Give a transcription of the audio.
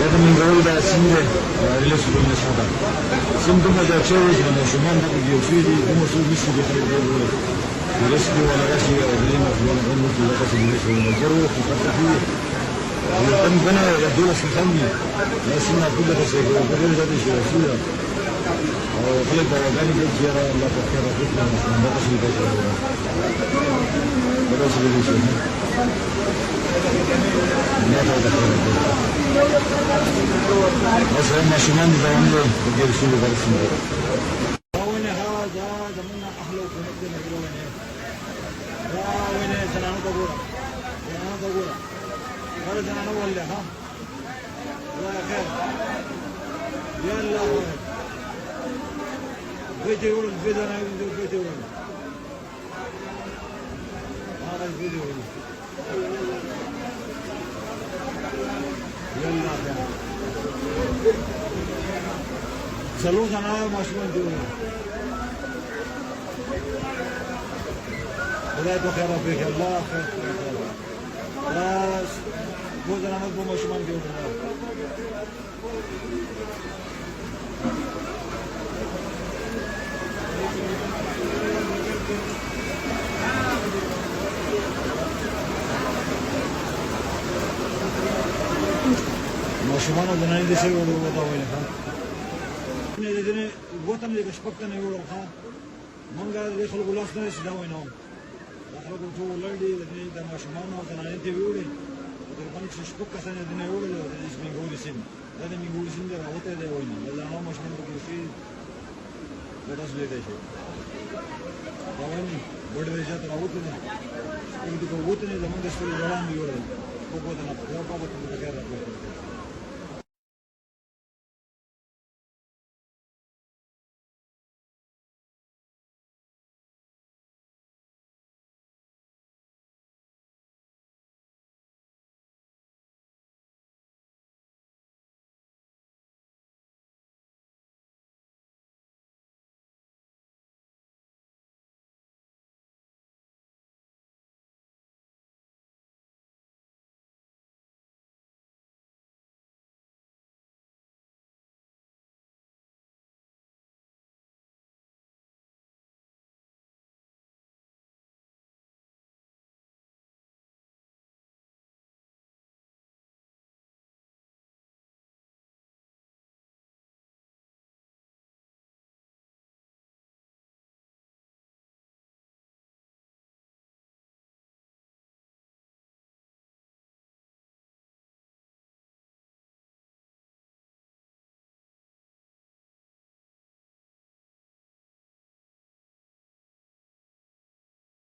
هذا من قول ده سنة ريلس بالنسبة سنة ما جاء شيء من الشمال ده بيوفيدي هم سووا بيسي بيقولوا يرسلوا ولا يشي أدرينا في ولا غنوا في وقت النسبة من الجروح وفتحية ويتم بنا يدور في خمي لا سنة كلها شيء وغير هذا الشيء رسولة وخلق بواباني جزيرة لا تفكر فتنة من بقى شيء بشر بقى شيء بشر لا تفكر بس هم شمان دايما بيجي شيء برسمه وين هذا زمنا أحلى وكنا كده وين زنانو دغورا هذا زنانو ولا ها لا خير يلا فيديو الفيديو انا فيديو هذا الفيديو يلا سلوك انا مشغول دي الله يبارك فيك الله خير بس جوز انا مو مش من دي ماشومان د نن دې څه ودا وایي ها نه دې وطن دې شپکته نه وړو ها مونږه دې خلکو لاس نه سي دا وایي نو خلکو ټول لړډي د ماشومان او د نن دې وړي د باندې شپکته څنګه دې نه وړل دې سپین ګوري سین دا دې می ګوري سین دا راوته دی وایي دا نو ماشومان دې شي دا تاسو دې شي دا وایي وړ دې ځات راوته دي دې کو وته نه زمونږ د سپین ځلان دی وړل په کوته نه په کوته دې کار راځي